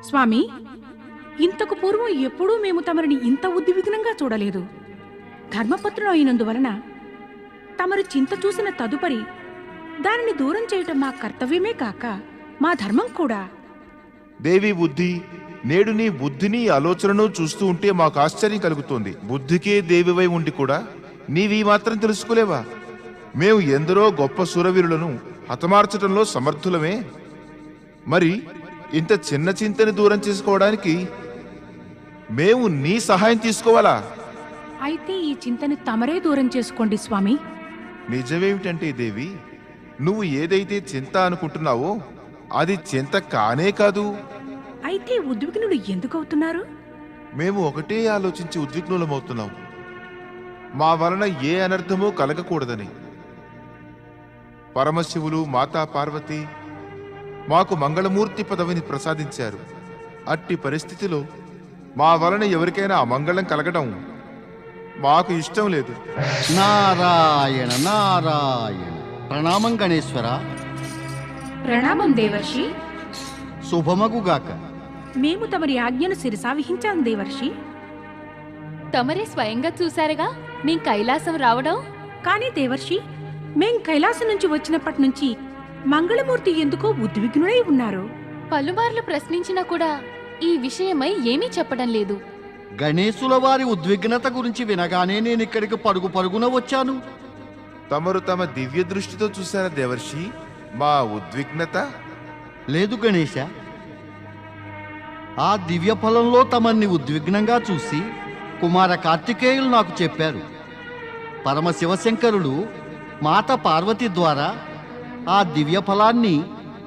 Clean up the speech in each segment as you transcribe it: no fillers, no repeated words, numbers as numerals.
స్వామి, ఇంతకు పూర్వం ఎప్పుడూ మేము తమరిని ఇంత ఉద్విగ్నంగా చూడలేదు. ధర్మపత్రులు అయినందువలన తమరు చింత చూసిన తదుపరి దానిని దూరం చేయటం మా కర్తవ్యమే కాక మా ధర్మం కూడా. దేవి బుద్ధి, నేడు నీ బుద్ధిని ఆలోచనను చూస్తూ ఉంటే మాకు ఆశ్చర్యం కలుగుతోంది. బుద్ధికే దేవివై ఉండి కూడా నీవీ మాత్రం తెలుసుకోలేవా? మేము ఎందరో గొప్ప శూరవీరులను హతమార్చటంలో సమర్థులమే. మరి ఇంత చిన్న చింతని దూరం చేసుకోవడానికి మేము నీ సహాయం తీసుకోవాలా? అయితే ఈ చింతని తమరే దూరం చేసుకోండి స్వామి. నిజమేమిటంటే దేవి, నువ్వు ఏదైతే చింత అనుకుంటున్నావో అది చింత కానే కాదు. అయితే ఉద్విగ్నులు ఎందుకవుతున్నారు? మేము ఒకటే ఆలోచించి ఉద్విగ్నులమవుతున్నాం. మా వలన ఏ అనర్థమూ కలగకూడదని. పరమశివులు, మాతా పార్వతి మాకు మంగళమూర్తి పదవిని ప్రసాదించారు. అట్టి పరిస్థితిలో మా వలన ఎవరికైనా అమంగళం కలగడం మాకు ఇష్టం లేదు. నారాయణ నారాయణ. ప్రణామం గణేశ్వర. ప్రణామం దేవర్షి. శుభమగుగాక. మేము తమరి ఆజ్ఞను శిరసావహించాం దేవర్షి. తమరే స్వయంగా చూశారుగా మేం కైలాసం రావడం. కానీ దేవర్షి, మేం కైలాసం నుంచి వచ్చినప్పటి నుంచి మంగళమూర్తి ఎందుకో ఉద్విగ్నుడై ఉన్నారు. పలుమార్లు ప్రశ్నించినా కూడా ఈ విషయమై ఏమీ చెప్పడం లేదు. గణేశుల వారి ఉద్విగ్నత గురించి వినగానే నేను ఇక్కడికి పరుగు పరుగున వచ్చాను. తమరు తమ దివ్య దృష్టితో చూశారా దేవర్షి మా ఉద్విగ్నత? లేదు గణేశ, ఆ దివ్య ఫలంలో తమన్ని ఉద్విగ్నంగా చూసి కుమార కార్తికేయులు నాకు చెప్పారు. పరమశివశంకరుడు మాత పార్వతి ద్వారా ఆ దివ్య ఫలాన్ని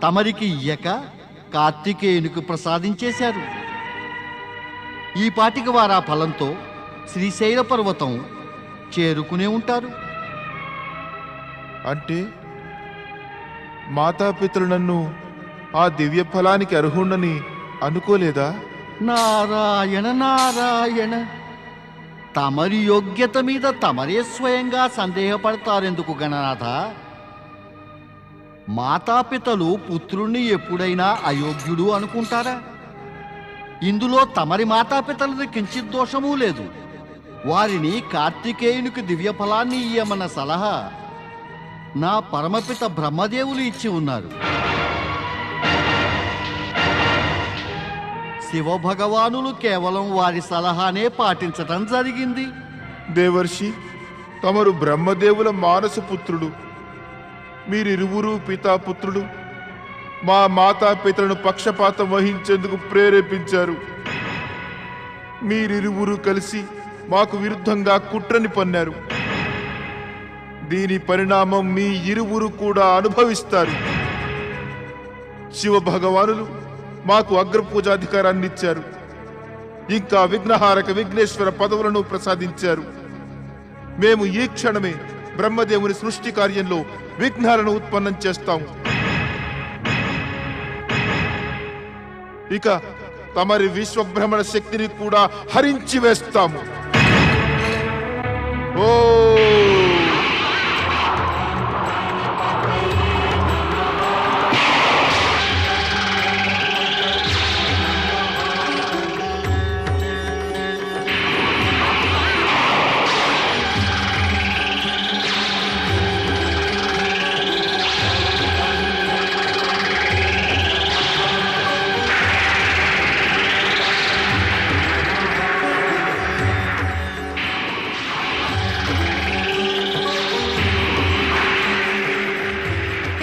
తమరికి ఇయ్యక కార్తికేయునికి ప్రసాదించేశారు. ఈ పాటికి వారు ఆ ఫలంతో శ్రీశైల పర్వతం చేరుకునే ఉంటారు. అంటే మాతాపితలు నన్ను ఆ దివ్య ఫలానికి అర్హుణ్ణని అనుకోలేదా? నారాయణ నారాయణ. తమరి యోగ్యత మీద తమరే స్వయంగా సందేహపడతారెందుకు గణనాథ? మాతాపితలు పుత్రుణ్ణి ఎప్పుడైనా అయోగ్యుడు అనుకుంటారా? ఇందులో తమరి మాతాపితలది కించిత్ దోషమూ లేదు. వారిని కార్తికేయునికి దివ్య ఫలాన్ని ఇయ్యమన్న సలహా నా పరమపిత బ్రహ్మదేవులు ఇచ్చి ఉన్నారు. శివభగవానులు కేవలం వారి సలహానే పాటించటం జరిగింది. దేవర్షి, తమరు బ్రహ్మదేవుల మానసపుత్రుడు. మీరిరువురు పితాపుత్రుడు. మా మాతాపితలను పక్షపాతం వహించేందుకు ప్రేరేపించారు. మీరిరువురు కలిసి మాకు విరుద్ధంగా కుట్రని పన్నారు. దీని పరిణామం మీ ఇరువురు కూడా అనుభవిస్తారు. శివ భగవానులు మాకు అగ్రపూజాధికారాన్ని ఇచ్చారు. ఇంకా విఘ్నహారక విఘ్నేశ్వర పదవులను ప్రసాదించారు. మేము ఈ క్షణమే బ్రహ్మదేవుని సృష్టి కార్యంలో విఘ్నాలను ఉత్పన్నం చేస్తాం. ఇక తమరి విశ్వభ్రమణ శక్తిని కూడా హరించి వేస్తాము. ఓ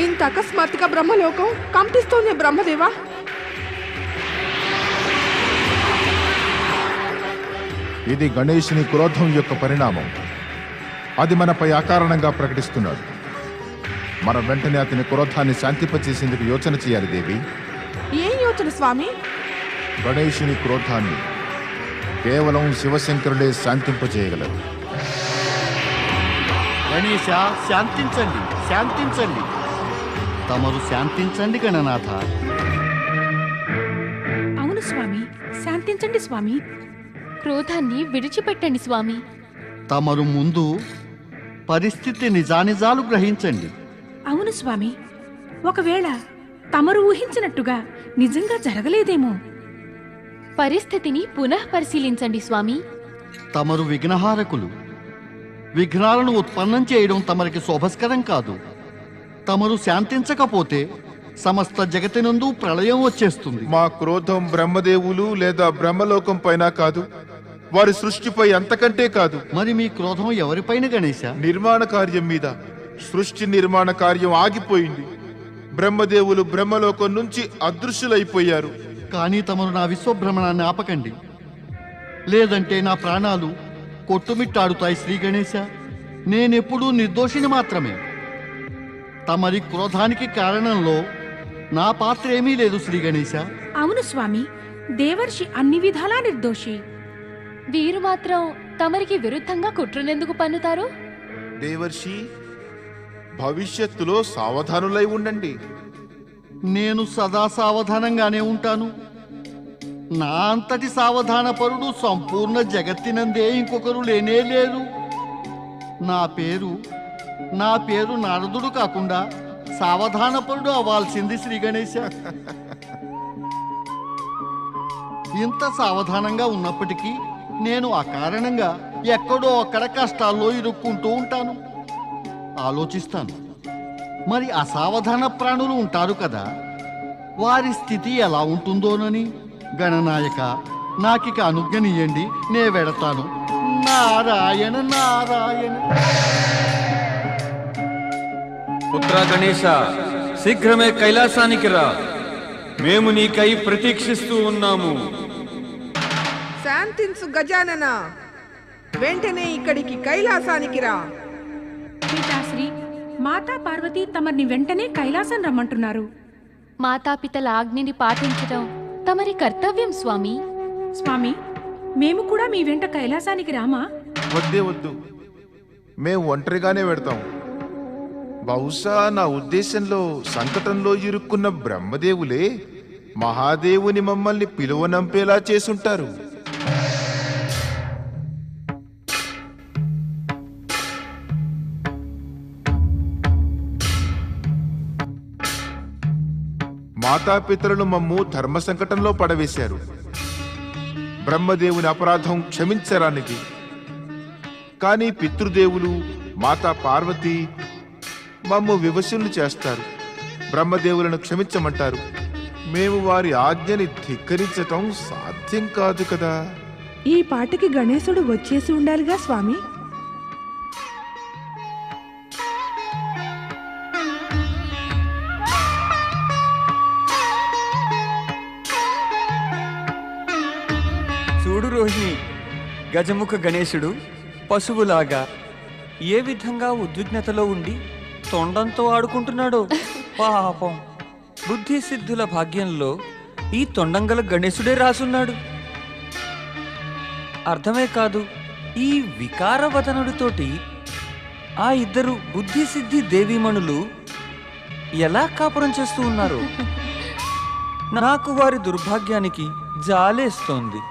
ఇంత అకస్మాత్తుగా బ్రహ్మలోకం కంపిస్తోంది బ్రహ్మదేవా. ఇది గణేశుని క్రోధం యొక్క పరిణామం. అది మనపై అకారణంగా ప్రకటిస్తున్నాడు. మనం వెంటనే అతని క్రోధాన్ని శాంతింపచేసేందుకు యోచన చేయాలి దేవి. ఏం యోచన స్వామి? గణేశుని క్రోధాన్ని కేవలం శివశంకరుడే శాంతింపచేయగలరు. గణేశ, శాంతించండి, శాంతించండి. తమరు శాంతించండి గణనాథ. అవును స్వామి, శాంతించండి స్వామి. క్రోధాన్ని విడిచిపెట్టండి స్వామి. తమరు ముందు పరిస్థితి నిజానిజాలు గ్రహించండి. అవును స్వామి, ఒకవేళ తమరు ఊహించినట్టుగా నిజంగా జరగలేదేమో. పరిస్థితిని పునః పరిశీలించండి స్వామి. తమరు విఘ్నహారకులు. విఘ్నాలను ఉత్పన్నం చేయడం తమరికి శోభస్కరం కాదు. తమరు శాంతించకపోతే సమస్త జగతినందు ప్రళయం వచ్చేస్తుంది. మా క్రోధం బ్రహ్మదేవులు లేదా బ్రహ్మలోకం పైన కాదు, వారి సృష్టిపై అంతకంటే కాదు. మరి మీ క్రోధం ఎవరిపైన గణేశ? నిర్మాణ కార్యం మీద. సృష్టి నిర్మాణ కార్యం ఆగిపోయింది. బ్రహ్మదేవులు బ్రహ్మలోకం నుంచి అదృశ్యులైపోయారు. కానీ తమరు నా విశ్వభ్రమణాన్ని ఆపకండి, లేదంటే నా ప్రాణాలు కొట్టుమిట్టాడుతాయి. శ్రీ గణేశ, నేనెప్పుడూ నిర్దోషిని మాత్రమే. తమరి క్రోధానికి కారణంలో నా పాత్ర ఏమీ లేదు శ్రీ గణేశ. అవును స్వామి, దేవర్షి అన్ని విధాలా నిర్దోషి. వీరు మాత్రం తమరికి విరుద్ధంగా కుట్రనెందుకు పన్నుతారు? దేవర్షి, భవిష్యత్తులో సావధానులై ఉండండి. నేను సదా సావధానంగానే ఉంటాను. నా అంతటి సావధాన పరుడు సంపూర్ణ జగత్తినందే ఇంకొకరు లేనే లేరు. నా పేరు నారదుడు కాకుండా సావధానపరుడు అవ్వాల్సింది శ్రీ గణేశ. ఇంత సావధానంగా ఉన్నప్పటికీ నేను అకారణంగా ఎక్కడో అక్కడ కష్టాల్లో ఇరుక్కుంటూ ఉంటాను. ఆలోచిస్తాను, మరి అసావధాన ప్రాణులు ఉంటారు కదా, వారి స్థితి ఎలా ఉంటుందోనని. గణనాయక, నాకిక అనుజ్ఞనీయండి, నే వెడతాను. నారాయణ నారాయణ. పుత్ర గణేశ, శీఘ్రమే కైలాసానికి రా. మేము నీకై ప్రతీక్షిస్తూ ఉన్నాము. శాంతించు గజానన, వెంటనే ఇక్కడికి కైలాసానికి రా. పితాశ్రీ, మాతా పార్వతి తమర్ని వెంటనే కైలాసం రమ్మంటున్నారు. మాతాపితల ఆజ్ఞని పాటించడం తమరి కర్తవ్యం స్వామి. స్వామి, మేము కూడా మీ వెంట కైలాసానికి రామా? వద్దే వద్దు, మేము ఒంటరిగానే వెడతాం. బహుశా నా ఉద్దేశంలో సంకటంలో ఇరుక్కున్న బ్రహ్మదేవులే మహాదేవుని మమ్మల్ని పిలువనంపేలా చేసుంటారు. మాతాపితరులు మమ్ము ధర్మ సంకటంలో పడవేశారు. బ్రహ్మదేవుని అపరాధం క్షమించరానిది. కానీ పితృదేవులు మాతా పార్వతి మమ్ము వివశులు చేస్తారు. బ్రహ్మదేవులను క్షమించమంటారు. మేము వారి ఆజ్ఞని ధిక్కరించటం సాధ్యం కాదు కదా. ఈ పాటికి గణేశుడు వచ్చేసి ఉండాలిగా స్వామి. చూడు రోహిణి, గజముఖ గణేశుడు పశువులాగా ఏ విధంగా ఉద్విగ్నతలో ఉండి తొండంతో ఆడుకుంటున్నాడో. పాపం, బుద్ధి సిద్ధుల భాగ్యంలో ఈ తొండంగల గణేశుడే రాసున్నాడు. అర్థమే కాదు, ఈ వికారవదనుడితోటి ఆ ఇద్దరు బుద్ధి సిద్ధి దేవీమణులు ఎలా కాపురం చేస్తూ ఉన్నారు. నాకు వారి దుర్భాగ్యానికి జాలేస్తోంది.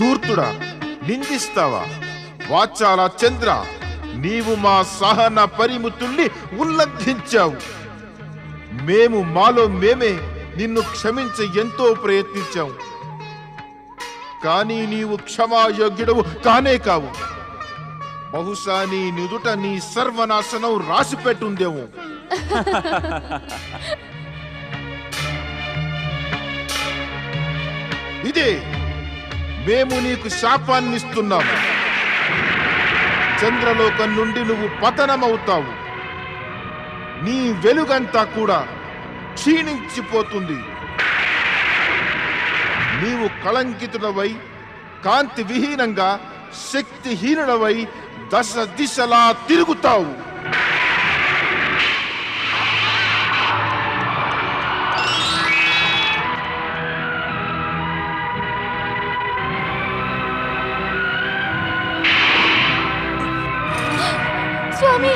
ధూర్తుడా, నిందిస్తావా? వాచాల చంద్ర, నీవు మా సహన పరిమితుల్ని ఉల్లంఘించావు. మేము మాలో మేమే నిన్ను క్షమించ ఎంతో ప్రయత్నించావు. కానీ నీవు క్షమాయోగ్యుడవు కానే కావు. బహుశా నీ నుదుట నీ సర్వనాశనం రాసిపెట్టుందేమో. ఇదే మేము నీకు శాపాన్నిస్తున్నాము. చంద్రలోకం నుండి నువ్వు పతనమవుతావు. నీ వెలుగంతా కూడా క్షీణించిపోతుంది. నీవు కళంకితుడవై, కాంతి విహీనంగా, శక్తిహీనుడవై దశ దిశలా తిరుగుతావు. స్వామి,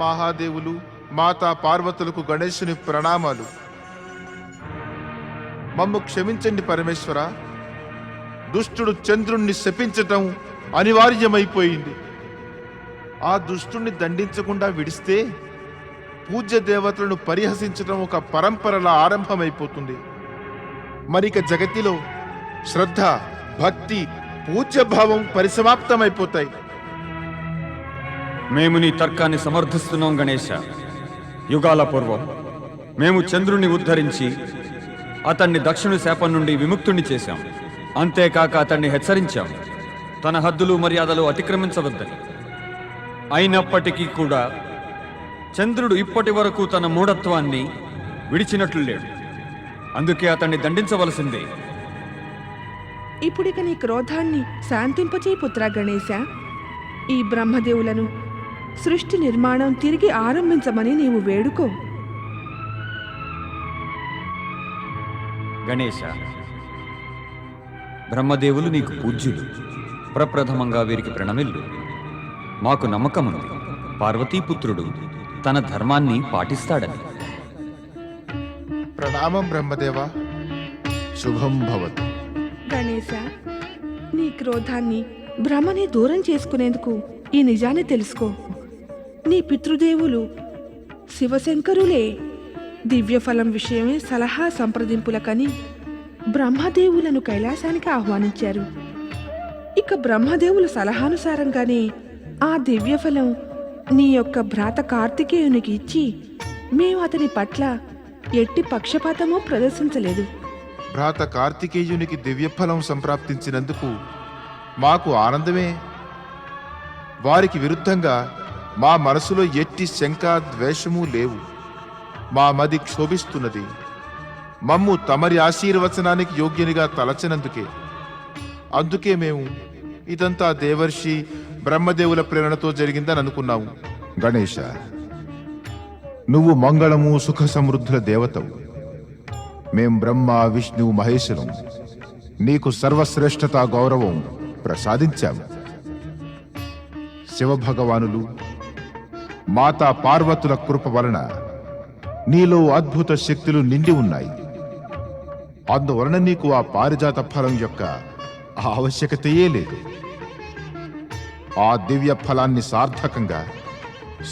మహాదేవులు మాతా పార్వతులకు గణేశుని ప్రణామాలు. మమ్ము క్షమించండి పరమేశ్వర. దుష్టుడు చంద్రుణ్ణి శపించటం అనివార్యమైపోయింది. ఆ దుష్టుణ్ణి దండించకుండా విడిస్తే పూజ్య దేవతలను పరిహసించటం ఒక పరంపరలా ఆరంభమైపోతుంది. మరిక జగతిలో శ్రద్ధ, భక్తి, పూజ్యభావం పరిసమాప్తమైపోతాయి. మేము నీ తర్కాన్ని సమర్థిస్తున్నాం గణేశ. యుగాల పూర్వం మేము చంద్రుణ్ణి ఉద్ధరించి అతన్ని దక్షిణ శాపం నుండి విముక్తుణ్ణి చేశాం. అంతేకాక అతన్ని హెచ్చరించాం తన హద్దులు మర్యాదలు అతిక్రమించవద్దని. అయినప్పటికీ కూడా చంద్రుడు ఇప్పటి వరకు తన మూఢత్వాన్ని విడిచినట్లు లేడు. అందుకే అతన్ని దండించవలసిందే. ఇప్పుడిక నీ క్రోధాన్ని శాంతింపచేయి పుత్ర గణేశ. ఈ బ్రహ్మదేవులను సృష్టి నిర్మాణం తిరిగి ఆరంభించమని నీవు వేడుకో. గణేశ, బ్రహ్మదేవులు నీకు పూజ్యులు. ప్రప్రథమంగా వీరికి ప్రణమిల్లు. మాకు నమ్మకముంది పార్వతీపుత్రుడు తన ధర్మాన్ని పాటిస్తాడని. ప్రణామం బ్రహ్మదేవ. శుభం భవతు. గణేశ, నీ క్రోధాన్ని భ్రమని దూరం చేసుకునేందుకు ఈ నిజాన్ని తెలుసుకో. నీ పితృదేవులు శివశంకరులే దివ్యఫలం విషయమే సలహా సంప్రదింపులకని బ్రహ్మదేవులను కైలాసానికి ఆహ్వానించారు. ఇక బ్రహ్మదేవుల సలహానుసారంగానే ఆ దివ్యఫలం నీ యొక్క భ్రాత కార్తికేయునికి ఇచ్చి మేము అతని పట్ల ఎట్టి పక్షపాతమూ ప్రదర్శించలేదు. భ్రాత కార్తికేయునికి దివ్యఫలం సంప్రాప్తించినందుకు మాకు ఆనందమే. వారికి విరుద్ధంగా మా మనసులో ఎట్టి శంక, ద్వేషము లేవు. మా మది క్షోభిస్తున్నది మమ్ము తమరి ఆశీర్వచనానికి యోగ్యునిగా తలచినందుకే. అందుకే మేము ఇదంతా దేవర్షి బ్రహ్మదేవుల ప్రేరణతో జరిగిందని అనుకున్నాము. గణేశ, నువ్వు మంగళము, సుఖ సమృద్ధుల దేవతవు. మేం బ్రహ్మ, విష్ణు, మహేశ్వరం నీకు సర్వశ్రేష్ఠత, గౌరవం ప్రసాదించాము. శివభగవానులు, మాతా పార్వతుల కృప వలన నీలో అద్భుత శక్తులు నిండి ఉన్నాయి. అందువలన నీకు ఆ పారిజాత ఫలం యొక్క ఆవశ్యకతయే లేదు. ఆ దివ్య ఫలాన్ని సార్థకంగా,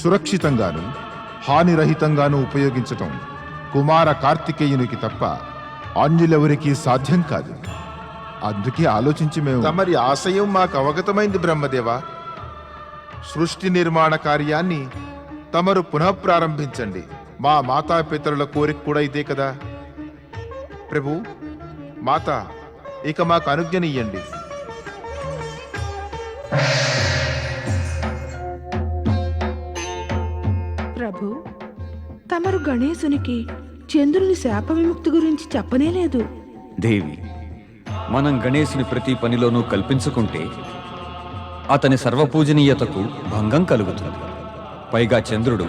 సురక్షితంగాను, హానిరహితంగాను ఉపయోగించటం కుమార కార్తికేయునికి తప్ప అన్యులెవరికీ సాధ్యం కాదు. అందుకే ఆలోచించి మేము తమరి ఆశయం మాకు అవగతమైంది బ్రహ్మదేవ. సృష్టి నిర్మాణ కార్యాన్ని తమరు పునఃప్రారంభించండి. మా మాతాపితరుల కోరిక కూడా ఇదే కదా. ప్రభు, మాత, ఇక మాకు అనుజ్ఞనియ్యండి. ప్రభు, తమరు గణేశునికి చంద్రుని శాప విముక్తి గురించి చెప్పనేలేదు. దేవి, మనం గణేశుని ప్రతి పనిలోనూ కల్పించుకుంటే అతని సర్వపూజనీయతకు భంగం కలుగుతుంది. పైగా చంద్రుడు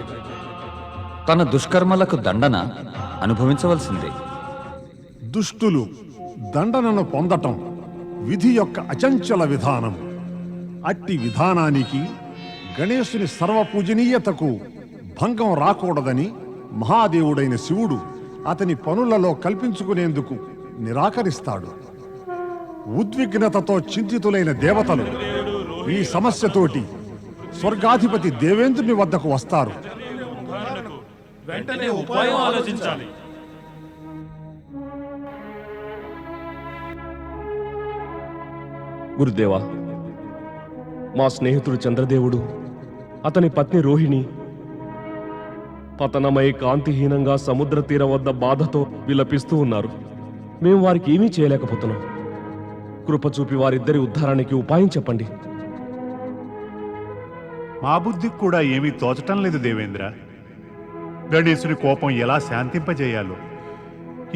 తన దుష్కర్మలకు దండన అనుభవించవలసిందే. దుష్టులు దండనను పొందటం విధి యొక్క అచంచల విధానం. అట్టి విధానానికి గణేశుని సర్వపూజనీయతకు భంగం రాకూడదని మహాదేవుడైన శివుడు అతని పనులలో కల్పించుకునేందుకు నిరాకరిస్తాడు. ఉద్విగ్నతతో చింతితులైన దేవతలు ఈ సమస్యతోటి స్వర్గాధిపతి దేవేంద్రుని వద్దకు వస్తారు. వెంటనే ఉపాయం ఆలోచించాలి. గురుదేవా, మా స్నేహితుడు చంద్రదేవుడు, అతని పత్ని రోహిణి పతనమై కాంతిహీనంగా సముద్ర తీరం వద్ద బాధతో విలపిస్తూ ఉన్నారు. మేము వారికి ఏమీ చేయలేకపోతున్నాం. కృప చూపి వారిద్దరి ఉద్ధారానికి ఉపాయం చెప్పండి. మా బుద్ధికి కూడా ఏమీ తోచటం లేదు దేవేంద్ర. గణేశుని కోపం ఎలా శాంతింపజేయాలో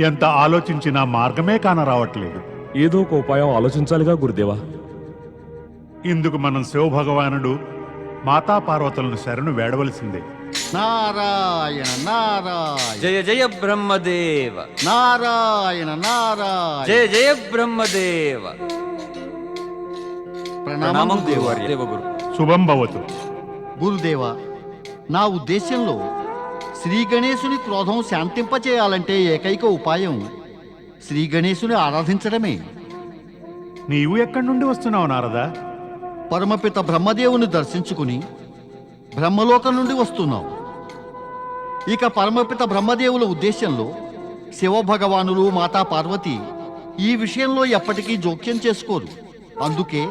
ఎంత ఆలోచించినా మార్గమే కానరావట్లేదు. ఏదో ఒక ఉపాయం ఆలోచించాలిగా గురుదేవా. ఇందుకు మనం శివభగవానుడు, మాతా పార్వతులను శరణు వేడవలసిందే. నారాయణ నారాయణ జయ జయ బ్రహ్మదేవ, నారాయణ నారాయణ జయ జయ బ్రహ్మదేవ. ప్రణామం ప్రణామం దేవర్య దేవగురు. శుభం భవతు. గురుదేవ, నా ఉద్దేశ్యంలో శ్రీ గణేశుని క్రోధం శాంతింపచేయాలంటే ఏకైక ఉపాయం శ్రీ గణేశుని ఆరాధించడమే. నీవు ఎక్కడి నుండి వస్తున్నావు నారదా? పరమపిత బ్రహ్మదేవుని దర్శించుకుని బ్రహ్మలోకం నుండి వస్తున్నాం. ఇక పరమపిత బ్రహ్మదేవుల ఉద్దేశంలో శివభగవానులు మాతా పార్వతి ఈ విషయంలో ఎప్పటికీ జోక్యం చేసుకోరు. అందుకే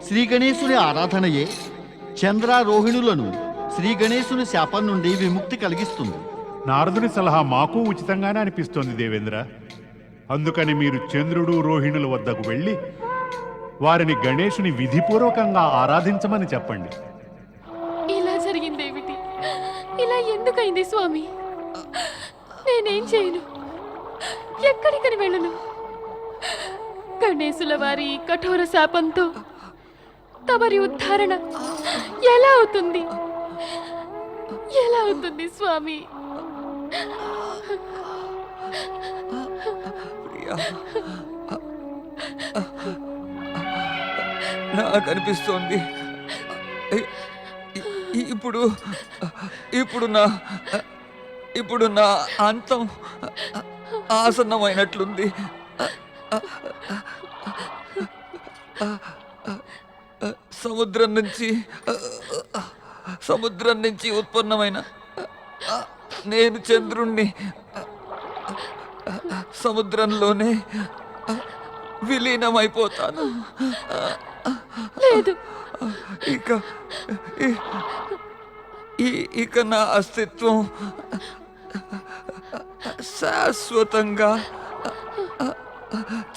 శ్రీ గణేశుని ఆరాధనయే చంద్రారోహిణులను శ్రీ గణేశుని శాపం నుండి విముక్తి కలిగిస్తుంది. నారదుని సలహా మాకు ఉచితంగానే అనిపిస్తోంది దేవేంద్ర. అందుకని మీరు చంద్రుడు రోహిణుల వద్దకు వెళ్ళి వారిని గణేశుని విధిపూర్వకంగా ఆరాధించమని చెప్పండి. ఇలా జరిగిందేమిటి? ఇలా ఎందుకైంది స్వామి? నేనేం చేయను, ఎక్కడికని వెళ్ళను? గణేశుల వారి కఠోర శాపంతో తమరి ఉద్ధారణ ఎలా అవుతుంది? ఎలా అవుతుంది స్వామి? నాకు అనిపిస్తోంది ఇప్పుడు నా అంతం ఆసన్నమైనట్లుంది. సముద్రం నుంచి ఉత్పన్నమైన నేను చంద్రుణ్ణి సముద్రంలోనే విలీనమైపోతాను. లేదు, ఇక నా అస్తిత్వం శాశ్వతంగా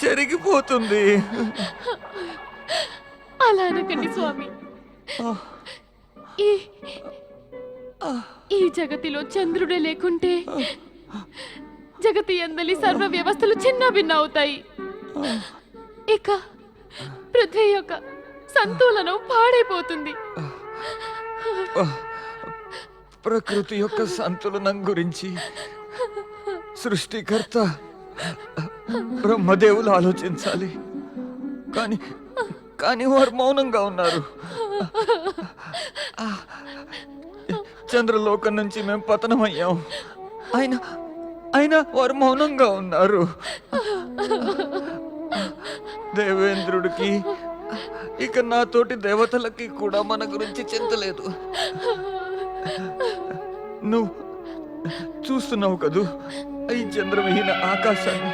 చెరిగిపోతుంది. అలా అనకండి స్వామి. ఈ జగతిలో చంద్రుడే లేకుంటే జగతి అందలి సర్వ వ్యవస్థలు చిన్న భిన్న అవుతాయి. ఇక పృథ్వీ యొక్క సంతులనం పాడైపోతుంది. ప్రకృతి యొక్క సంతులనం గురించి సృష్టికర్త బ్రహ్మదేవులు ఆలోచించాలి. కానీ వారు మౌనంగా ఉన్నారు. చంద్రలోకం నుంచి మేము పతనమయ్యాం, అయినా వారు మౌనంగా ఉన్నారు. దేవేంద్రుడికి ఇక నాతోటి దేవతలకి కూడా మన గురించి చింతలేదు. నువ్వు చూస్తున్నావు కదూ ఈ చంద్రవిహీన ఆకాశాన్ని.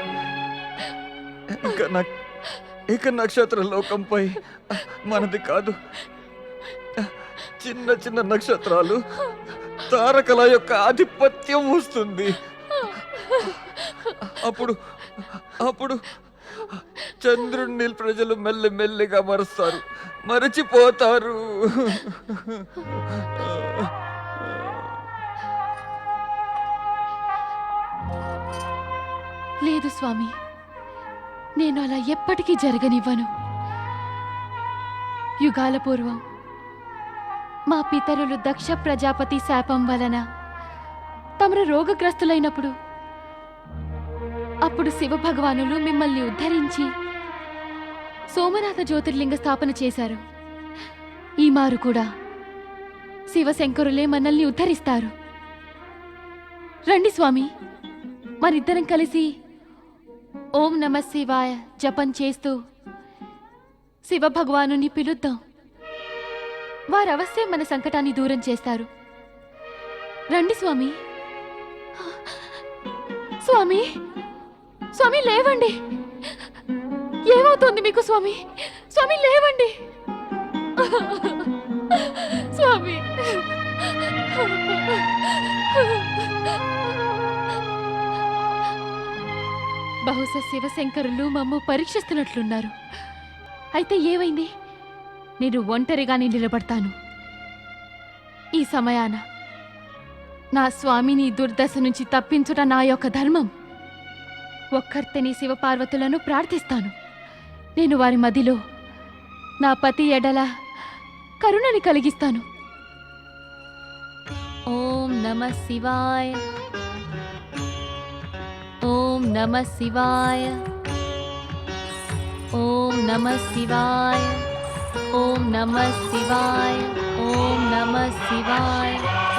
ఇక నక్షత్ర లోకంపై మనది కాదు. చిన్న చిన్న నక్షత్రాలు తారకల యొక్క ఆధిపత్యం వస్తుంది. అప్పుడు చంద్రుణ్ణి ప్రజలు మెల్లిగా మరచిపోతారు. లేదు స్వామి, నేను అలా ఎప్పటికీ జరగనివ్వను. యుగాల పూర్వం మా పితరులు దక్ష ప్రజాపతి శాపం వలన తమరు రోగగ్రస్తులైనప్పుడు అప్పుడు శివ భగవానులు మిమ్మల్ని ఉద్ధరించి సోమనాథ జ్యోతిర్లింగ స్థాపన చేశారు. ఈ మారు కూడా శివశంకరులే మనల్ని ఉద్ధరిస్తారు. రండి స్వామి, మరిద్దరం కలిసి ఓం నమ శివాయ జపం చేస్తూ శివ భగవానుని పిలుద్దాం. వారు అవశ్యం మన సంకటాన్ని దూరం చేస్తారు. రండి స్వామి. స్వామి, స్వామి లేవండి. ఏమవుతోంది మీకు స్వామి? స్వామి లేవండి. స్వామి, బహుశా శివశంకరులు మమ్ము పరీక్షిస్తున్నట్లున్నారు. అయితే ఏమైంది? నేను ఒంటరిగానే నిలబడతాను. ఈ సమయాన నా స్వామిని దుర్దశ నుంచి తప్పించుట నా యొక్క ధర్మం. ఒక్కర్తని శివపార్వతులను ప్రార్థిస్తాను. నేను వారి మదిలో నా పతి ఎడల కరుణని కలిగిస్తాను. ఓం నమ శివాయ, ఓం నమ శివాయ, ఓం నమ శివాయ, ఓం నమ శివాయ, ఓం నమ శివాయ.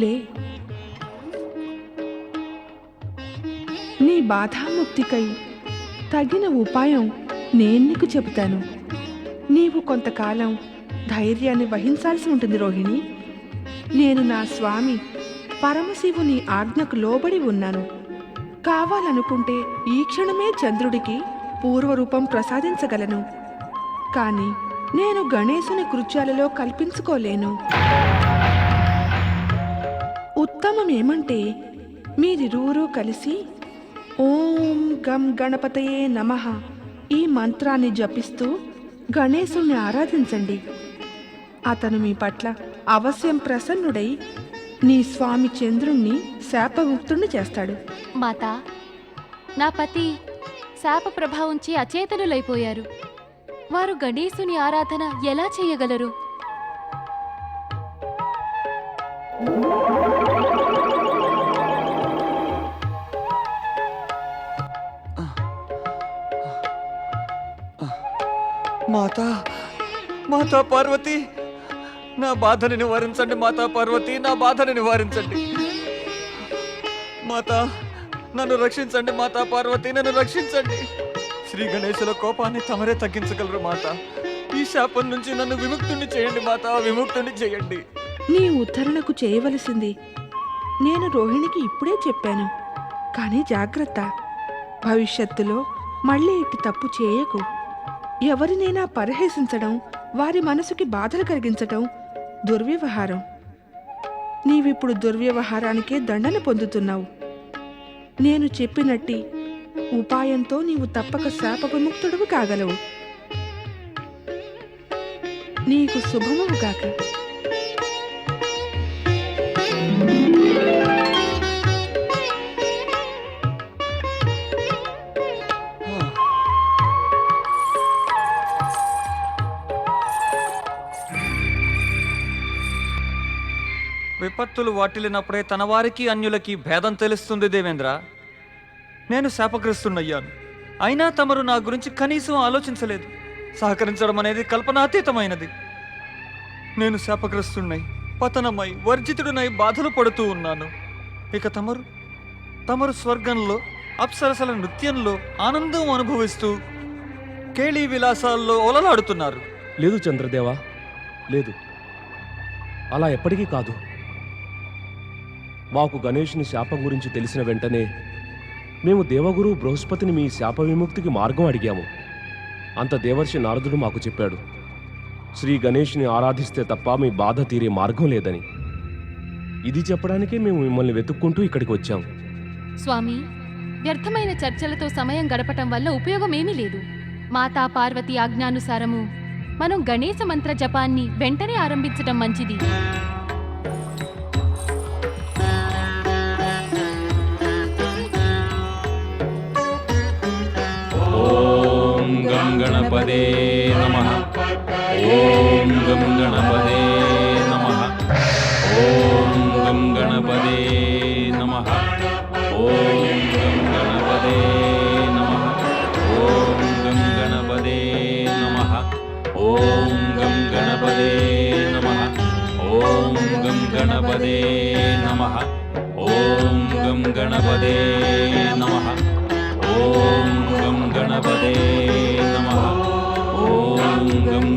లే. నీ బాధాముక్తికై తగిన ఉపాయం నేను నీకు చెబుతాను. నీవు కొంతకాలం ధైర్యాన్ని వహించాల్సి ఉంటుంది రోహిణి. నేను నా స్వామి పరమశివుని ఆజ్ఞకు లోబడి ఉన్నాను. కావాలనుకుంటే ఈ క్షణమే చంద్రుడికి పూర్వరూపం ప్రసాదించగలను. కానీ నేను గణేశుని కృత్యాలలో కల్పించుకోలేను. ఉత్తమమేమంటే మీరిరువురూ కలిసి ఓం గం గణపతయే నమః ఈ మంత్రాన్ని జపిస్తూ గణేశుణ్ణి ఆరాధించండి. అతను మీ పట్ల అవశ్యం ప్రసన్నుడై నీ స్వామి చంద్రుణ్ణి శాపముక్తుణ్ణి చేస్తాడు. మాతా, నా పతి శాప ప్రభావంచి అచేతనులైపోయారు. వారు గణేశుని ఆరాధన ఎలా చేయగలరు? మాతా, మాతా పార్వతి, నా బాధని నివారించండి. మాతా పార్వతి, నా బాధని నివారించండి. మాతా, నన్ను రక్షించండి. మాతా పార్వతి, నన్ను రక్షించండి. శ్రీ గణేశుల కోపాన్ని తమరే తగ్గించగలరు మాతా. ఈ శాపం నుంచి నన్ను విముక్తుని చేయండి మాతా, విముక్తుని చేయండి. నీ ఉద్ధరణకు చేయవలసింది నేను రోహిణికి ఇప్పుడే చెప్పాను. కానీ జాగ్రత్త, భవిష్యత్తులో మళ్ళీ ఇట్టి తప్పు చేయకు. ఎవరినైనా పరిహసించడం, వారి మనసుకి బాధలు కలిగించటం దుర్వ్యవహారం. నీవిప్పుడు దుర్వ్యవహారానికే దండన పొందుతున్నావు. నేను చెప్పినట్టి ఉపాయంతో నీవు తప్పక శాప విముక్తుడువు కాగలవు. నీకు శుభముగాక. విపత్తులు వాటిల్లినప్పుడే తన వారికి అన్యులకి భేదం తెలుస్తుంది దేవేంద్ర. నేను శాపగ్రస్తున్నయ్యాను, అయినా తమరు నా గురించి కనీసం ఆలోచించలేదు. సహకరించడం అనేది కల్పనాతీతమైనది. నేను శాపగ్రస్తున్నై, పతనమై, వర్జితుడునై బాధలు పడుతూ ఉన్నాను. ఇక తమరు స్వర్గంలో అప్సరసల నృత్యంలో ఆనందం అనుభవిస్తూ కేళీ విలాసాల్లో ఓలలాడుతున్నారు. లేదు చంద్రదేవా, లేదు. అలా ఎప్పటికీ కాదు. మాకు గణేషుని శాపం గురించి తెలిసిన వెంటనే మేము దేవగురు బృహస్పతిని మీ శాప విముక్తికి మార్గం అడిగాము. అంత దేవర్షి నారదుడు మాకు చెప్పాడు, శ్రీ గణేషుని ఆరాధిస్తే తప్ప మీ బాధ తీరే మార్గం లేదని. ఇది చెప్పడానికే మేము మిమ్మల్ని వెతుక్కుంటూ ఇక్కడికి వచ్చాం. స్వామి, వ్యర్థమైన చర్చలతో సమయం గడపటం వల్ల ఉపయోగమేమీ లేదు. మాతా పార్వతి ఆజ్ఞానుసారము మనం గణేశ మంత్ర జపాన్ని వెంటనే ఆరంభించటం మంచిది. ఓం గం గణపదే నమః. ఓం గం గణపదే నమః. ఓం గం గణపదే నమః. ఓం గం గణపదే నమః. ఓం గం గణపదే నమః. ఓం గం గణపదే నమః. ఓం గం గణపదే నమః. ఓం గం గణపదే నమః. ఓం గం గణపదే నమః. ఓం గం